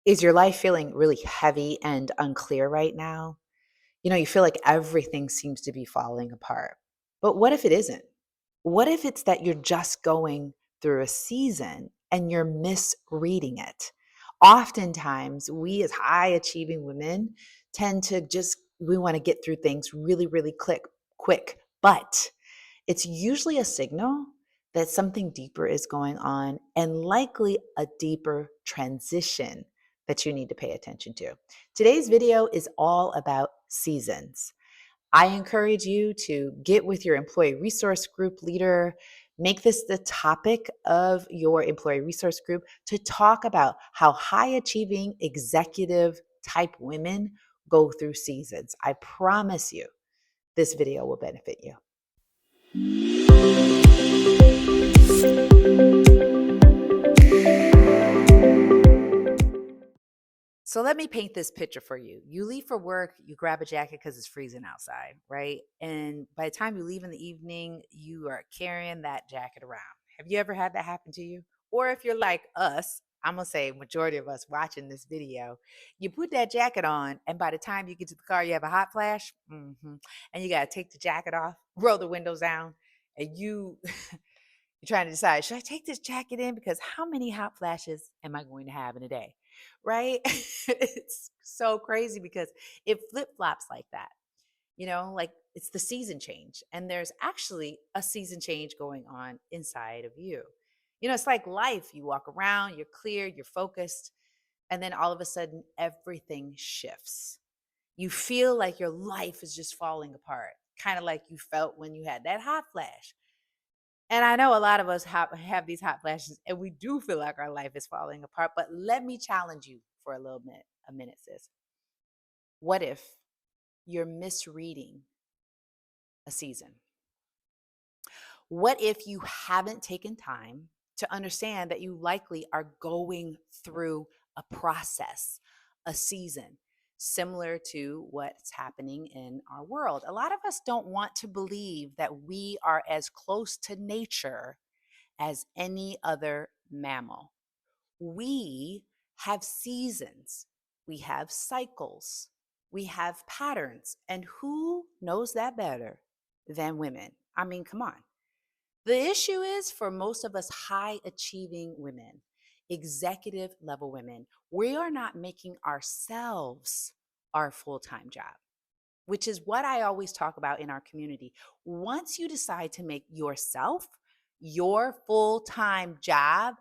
Is your life feeling really heavy and unclear right now? You feel like everything seems to be falling apart. But what if it isn't? What if it's that you're just going through a season and you're misreading it? Oftentimes, we as high achieving women tend to we want to get through things really, really quick. But it's usually a signal that something deeper is going on and likely a deeper transition that you need to pay attention to. Today's video is all about seasons. I encourage you to get with your employee resource group leader, make this the topic of your employee resource group to talk about how high achieving executive type women go through seasons. I promise you, this video will benefit you. So let me paint this picture for you. You leave for work, you grab a jacket because it's freezing outside, right? And by the time you leave in the evening, you are carrying that jacket around. Have you ever had that happen to you? Or if you're like us, I'm going to say majority of us watching this video, you put that jacket on and by the time you get to the car, you have a hot flash. And you got to take the jacket off, roll the windows down, and you're trying to decide, should I take this jacket in? Because how many hot flashes am I going to have in a day? Right? It's so crazy because it flip flops like that. Like it's the season change. And there's actually a season change going on inside of you. It's like life. You walk around, you're clear, you're focused, and then all of a sudden everything shifts. You feel like your life is just falling apart, kind of like you felt when you had that hot flash. And I know a lot of us have these hot flashes and we do feel like our life is falling apart. But let me challenge you for a minute, sis. What if you're misreading a season? What if you haven't taken time to understand that you likely are going through a process, a season, similar to what's happening in our world? A lot of us don't want to believe that we are as close to nature as any other mammal. We have seasons, we have cycles, we have patterns. And who knows that better than women? I mean, come on. The issue is for most of us high achieving women, executive level women, we are not making ourselves our full time job, which is what I always talk about in our community. Once you decide to make yourself your full time job,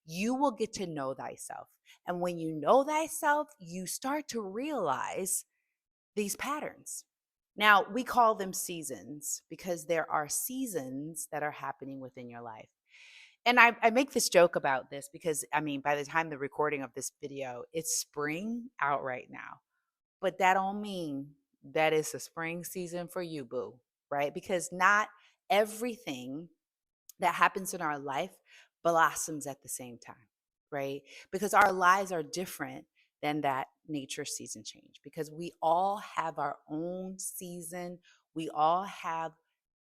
you will get to know thyself. And when you know thyself, you start to realize these patterns. Now, we call them seasons because there are seasons that are happening within your life. And I make this joke about this because, I mean, by the time the recording of this video, it's spring out right now. But that don't mean that it's a spring season for you, boo, right? Because not everything that happens in our life blossoms at the same time, right? Because our lives are different than that nature season change because we all have our own season. We all have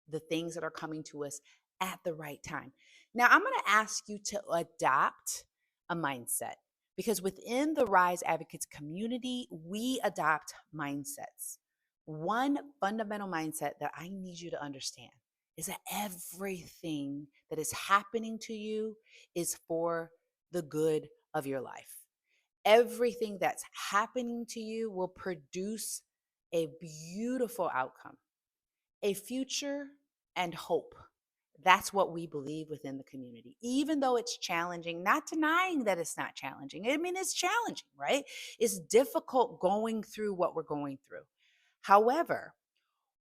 the things that are coming to us at the right time. Now, I'm going to ask you to adopt a mindset because within the Rise Advocates community, we adopt mindsets. One fundamental mindset that I need you to understand is that everything that is happening to you is for the good of your life. Everything that's happening to you will produce a beautiful outcome, a future, and hope. That's what we believe within the community, even though it's challenging, not denying that it's not challenging. I mean, it's challenging, right? It's difficult going through what we're going through. However,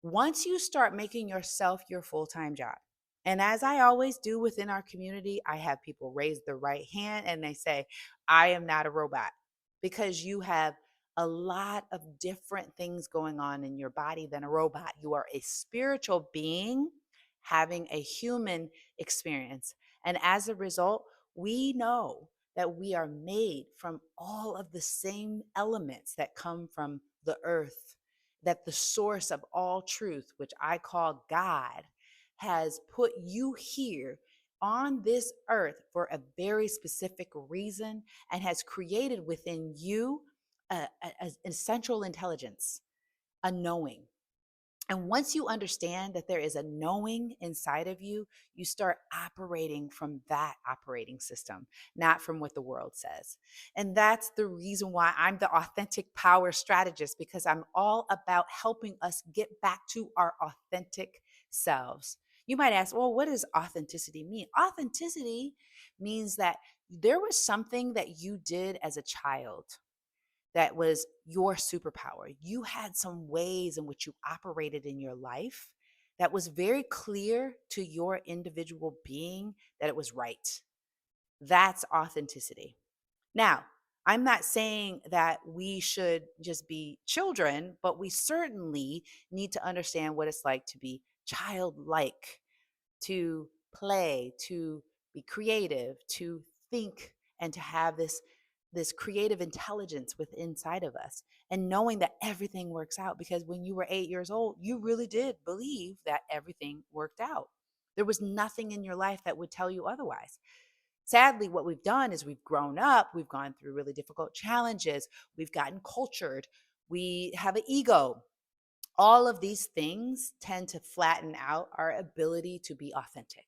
once you start making yourself your full-time job, and as I always do within our community, I have people raise their right hand and they say, I am not a robot, because you have a lot of different things going on in your body than a robot. You are a spiritual being having a human experience. And as a result, we know that we are made from all of the same elements that come from the earth, that the source of all truth, which I call God, has put you here on this earth for a very specific reason and has created within you a central intelligence, a knowing. And once you understand that there is a knowing inside of you, you start operating from that operating system, not from what the world says. And that's the reason why I'm the authentic power strategist, because I'm all about helping us get back to our authentic selves. You might ask, well, what does authenticity mean? Authenticity means that there was something that you did as a child that was your superpower. You had some ways in which you operated in your life that was very clear to your individual being that it was right. That's authenticity. Now, I'm not saying that we should just be children, but we certainly need to understand what it's like to be childlike, to play, to be creative, to think, and to have this creative intelligence within inside of us, and knowing that everything works out, because when you were 8 years old you really did believe that everything worked out. There was nothing in your life that would tell you otherwise. Sadly, what we've done is we've grown up, we've gone through really difficult challenges, we've gotten cultured, we have an ego. All of these things tend to flatten out our ability to be authentic.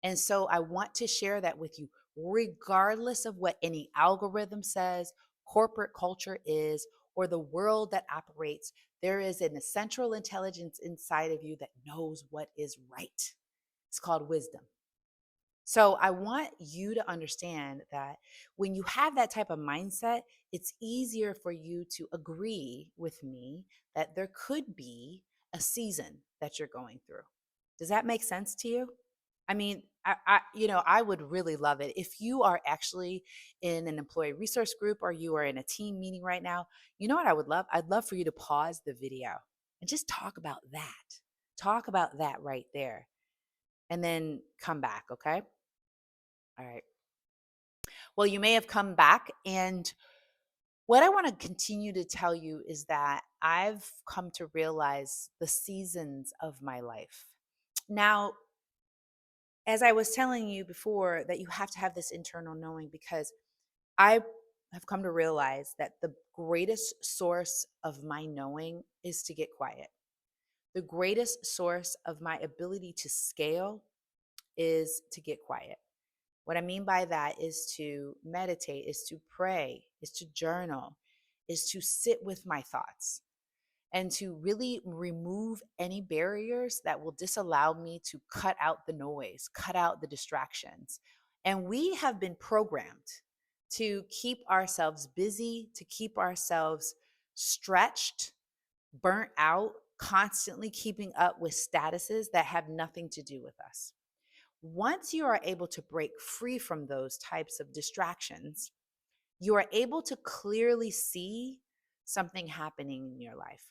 And so I want to share that with you, regardless of what any algorithm says, corporate culture is, or the world that operates. There is an essential intelligence inside of you that knows what is right. It's called wisdom. So I want you to understand that when you have that type of mindset, it's easier for you to agree with me that there could be a season that you're going through. Does that make sense to you? I mean, I would really love it if you are actually in an employee resource group or you are in a team meeting right now. You know what I would love? I'd love for you to pause the video and just talk about that. Talk about that right there, and then come back, okay? All right. Well, you may have come back, and what I want to continue to tell you is that I've come to realize the seasons of my life. Now, as I was telling you before, that you have to have this internal knowing, because I have come to realize that the greatest source of my knowing is to get quiet. The greatest source of my ability to scale is to get quiet. What I mean by that is to meditate, is to pray, is to journal, is to sit with my thoughts, and to really remove any barriers that will disallow me to cut out the noise, cut out the distractions. And we have been programmed to keep ourselves busy, to keep ourselves stretched, burnt out, constantly keeping up with statuses that have nothing to do with us. Once you are able to break free from those types of distractions, you are able to clearly see something happening in your life.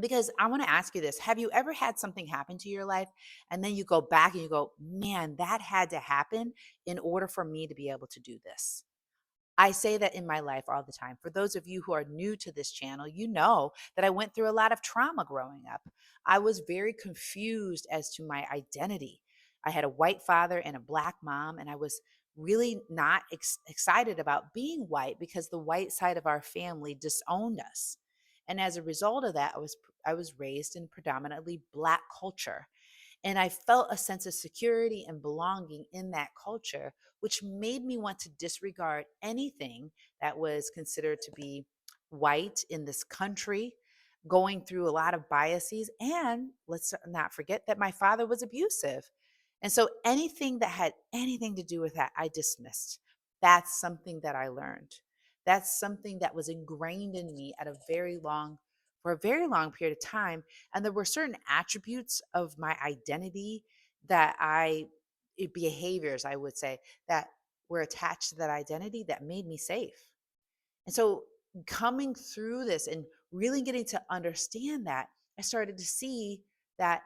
Because I want to ask you this: have you ever had something happen to your life and then you go back and you go, man, that had to happen in order for me to be able to do this? I say that in my life all the time. For those of you who are new to this channel, you know that I went through a lot of trauma growing up. I was very confused as to my identity. I had a white father and a black mom, and I was really not excited about being white because the white side of our family disowned us. And as a result of that, I was raised in predominantly black culture. And I felt a sense of security and belonging in that culture, which made me want to disregard anything that was considered to be white in this country, going through a lot of biases. And let's not forget that my father was abusive. And so anything that had anything to do with that, I dismissed. That's something that I learned. That's something that was ingrained in me for a very long period of time. And there were certain attributes of my identity behaviors, I would say, that were attached to that identity that made me safe. And so coming through this and really getting to understand that, I started to see that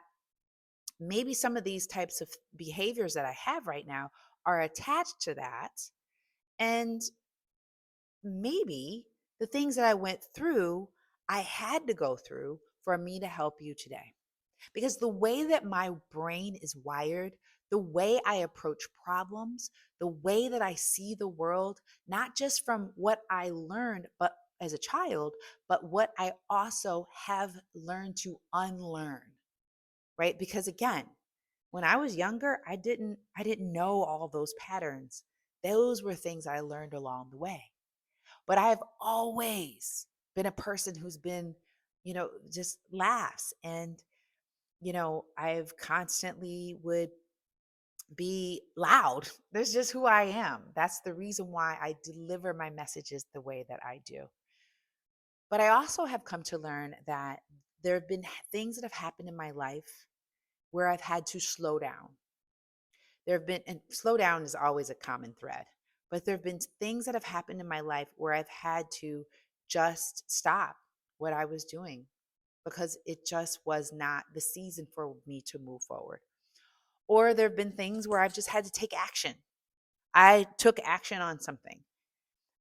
maybe some of these types of behaviors that I have right now are attached to that. And maybe the things that I went through, I had to go through for me to help you today. Because the way that my brain is wired, the way I approach problems, the way that I see the world, not just from what I learned, but as a child, but what I also have learned to unlearn, right? Because again, when I was younger, I didn't know all those patterns. Those were things I learned along the way. But I've always been a person who's been, just laughs and I've constantly would be loud. That's just who I am. That's the reason why I deliver my messages the way that I do. But I also have come to learn that there have been things that have happened in my life where I've had to slow down. There have been, and slow down is always a common thread, but there have been things that have happened in my life where I've had to just stop what I was doing because it just was not the season for me to move forward. Or there have been things where I've just had to take action. I took action on something.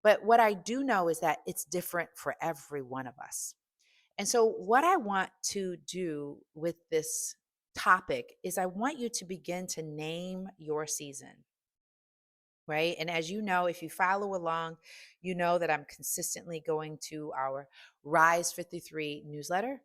But what I do know is that it's different for every one of us. And so, what I want to do with this topic is I want you to begin to name your season, right? And as you know, if you follow along, you know that I'm consistently going to our Rise 53 newsletter.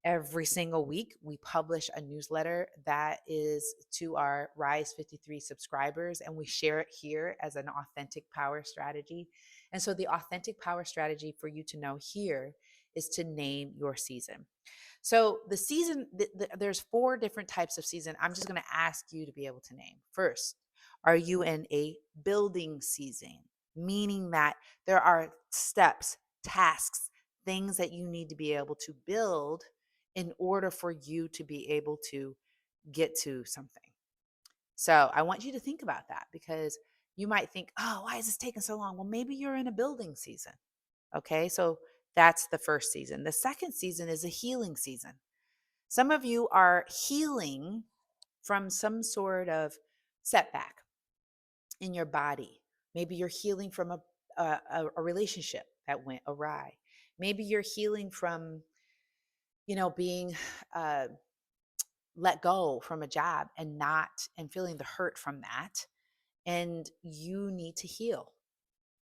Every single week, we publish a newsletter that is to our Rise 53 subscribers, and we share it here as an authentic power strategy. And so, the authentic power strategy for you to know here is to name your season. So the season, there's four different types of season. I'm just going to ask you to be able to name. First, are you in a building season? Meaning that there are steps, tasks, things that you need to be able to build in order for you to be able to get to something. So I want you to think about that because you might think, oh, why is this taking so long? Well, maybe you're in a building season. Okay. So that's the first season. The second season is a healing season. Some of you are healing from some sort of setback in your body. Maybe you're healing from a relationship that went awry. Maybe you're healing from, being uh, let go from a job and feeling the hurt from that. And you need to heal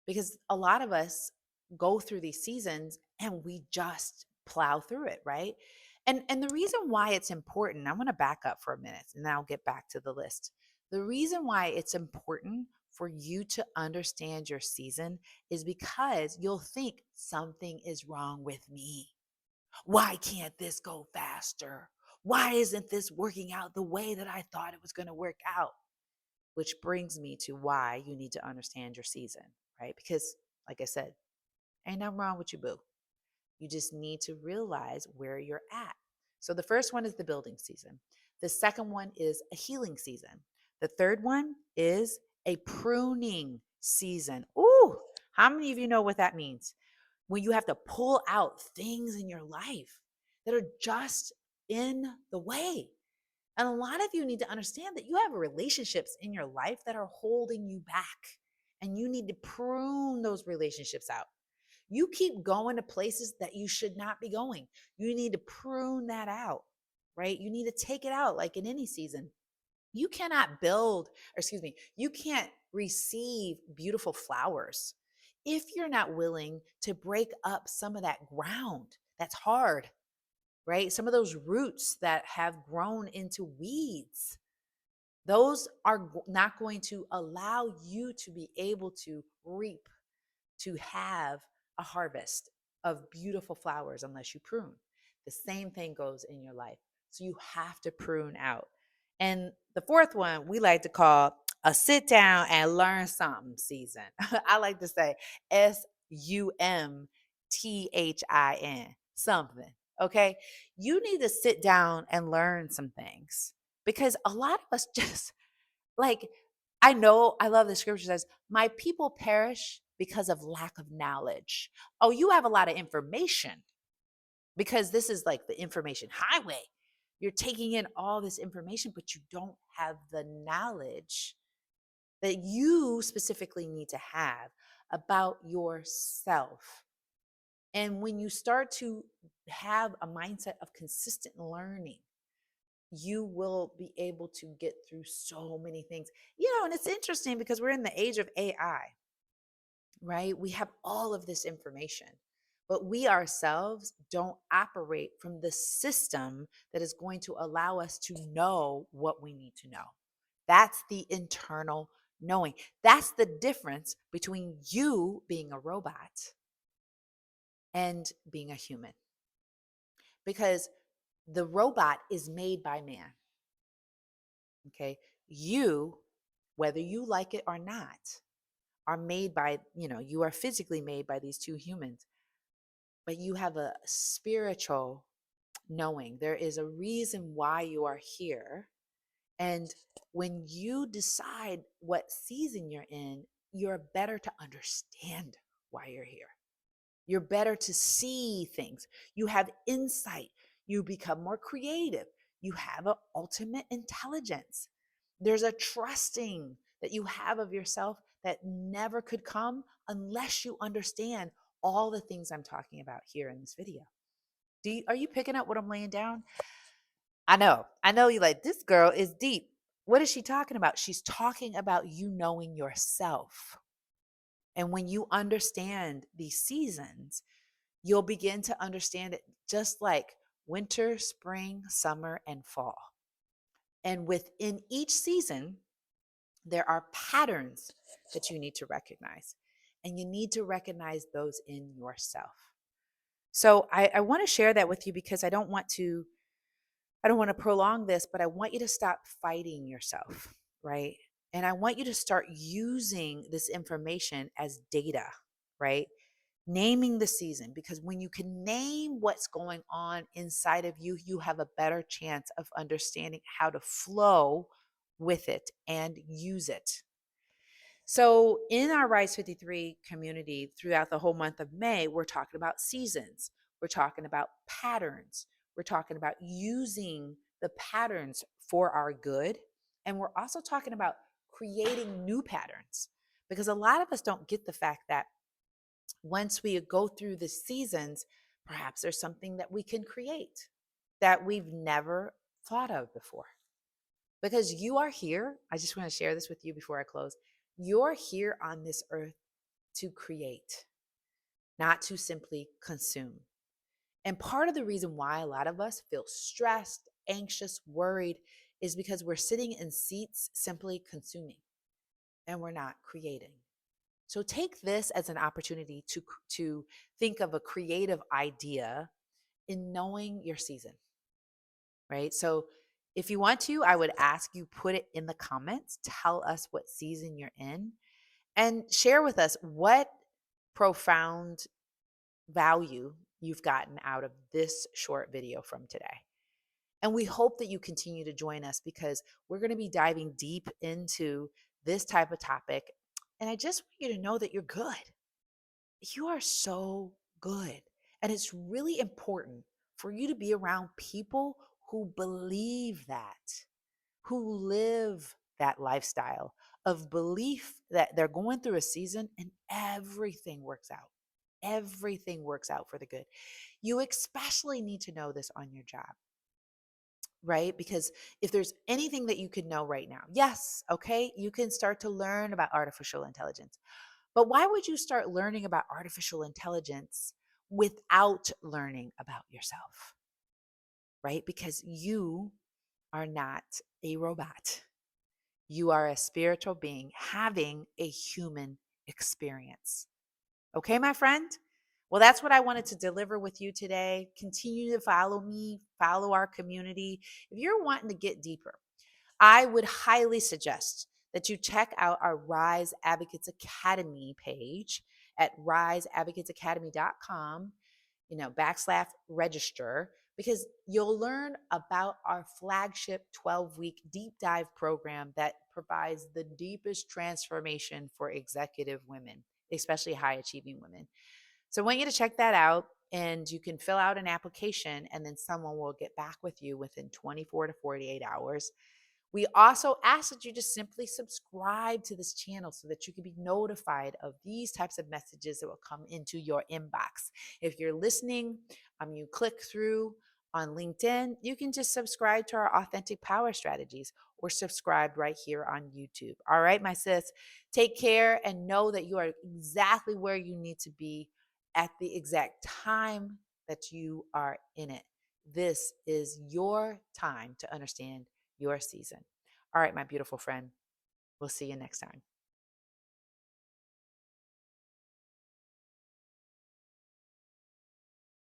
because a lot of us go through these seasons and we just plow through it, right? And the reason why it's important, I'm going to back up for a minute and then I'll get back to the list. The reason why it's important for you to understand your season is because you'll think something is wrong with me. Why can't this go faster? Why isn't this working out the way that I thought it was going to work out? Which brings me to why you need to understand your season, right? Because, like I said, ain't nothing wrong with you, boo. You just need to realize where you're at. So the first one is the building season. The second one is a healing season. The third one is a pruning season. Ooh, how many of you know what that means? When you have to pull out things in your life that are just in the way. And a lot of you need to understand that you have relationships in your life that are holding you back, and you need to prune those relationships out. You keep going to places that you should not be going. You need to prune that out, right? You need to take it out like in any season. You cannot you can't receive beautiful flowers if you're not willing to break up some of that ground that's hard, right? Some of those roots that have grown into weeds, those are not going to allow you to be able to reap, to have a harvest of beautiful flowers unless you prune. The same thing goes in your life. So you have to prune out. And the fourth one we like to call a sit down and learn something season. I like to say SUMTHIN, something. Okay. You need to sit down and learn some things because a lot of us just like, I know, I love the scripture says, my people perish because of lack of knowledge. Oh, you have a lot of information because this is like the information highway. You're taking in all this information, but you don't have the knowledge that you specifically need to have about yourself. And when you start to have a mindset of consistent learning, you will be able to get through so many things. And it's interesting because we're in the age of AI, right? We have all of this information, but we ourselves don't operate from the system that is going to allow us to know what we need to know. That's the internal knowing. That's the difference between you being a robot and being a human. Because the robot is made by man. Okay. You, whether you like it or not, are made by, you are physically made by these two humans, but you have a spiritual knowing. There is a reason why you are here. And when you decide what season you're in, you're better to understand why you're here. You're better to see things. You have insight. You become more creative. You have an ultimate intelligence. There's a trusting that you have of yourself that never could come unless you understand all the things I'm talking about here in this video. Are you picking up what I'm laying down? I know you like, this girl is deep. What is she talking about? She's talking about you knowing yourself. And when you understand these seasons, you'll begin to understand it just like winter, spring, summer, and fall. And within each season, there are patterns that you need to recognize. And you need to recognize those in yourself. So I want to share that with you because I don't want to prolong this, but I want you to stop fighting yourself, right? And I want you to start using this information as data, right? Naming the season, because when you can name what's going on inside of you, you have a better chance of understanding how to flow with it and use it. So, in our Rise 53 community throughout the whole month of May, we're talking about seasons, we're talking about patterns, we're talking about using the patterns for our good. And we're also talking about creating new patterns because a lot of us don't get the fact that once we go through the seasons, perhaps there's something that we can create that we've never thought of before. Because you are here, I just want to share this with you before I close. You're here on this earth to create, not to simply consume. And part of the reason why a lot of us feel stressed, anxious, worried is because we're sitting in seats simply consuming and we're not creating. So take this as an opportunity to think of a creative idea in knowing your season, right? So if you want to, I would ask you put it in the comments, tell us what season you're in, and share with us what profound value you've gotten out of this short video from today. And we hope that you continue to join us because we're going to be diving deep into this type of topic. And I just want you to know that you're good. You are so good. And it's really important for you to be around people who believe that, who live that lifestyle of belief that they're going through a season and everything works out. Everything works out for the good. You especially need to know this on your job, right? Because if there's anything that you could know right now, yes, okay, you can start to learn about artificial intelligence. But why would you start learning about artificial intelligence without learning about yourself, right? Because you are not a robot. You are a spiritual being having a human experience. Okay, my friend? Well, that's what I wanted to deliver with you today. Continue to follow me, follow our community. If you're wanting to get deeper, I would highly suggest that you check out our Rise Advocates Academy page at riseadvocatesacademy.com, /register, because you'll learn about our flagship 12-week deep dive program that provides the deepest transformation for executive women, especially high achieving women. So I want you to check that out, and you can fill out an application and then someone will get back with you within 24 to 48 hours. We also ask that you just simply subscribe to this channel so that you can be notified of these types of messages that will come into your inbox. If you're listening, you click through On LinkedIn, you can just subscribe to our Authentic Power Strategies or subscribe right here on YouTube. All right, my sis, take care and know that you are exactly where you need to be at the exact time that you are in it. This is your time to understand your season. All right, my beautiful friend, we'll see you next time.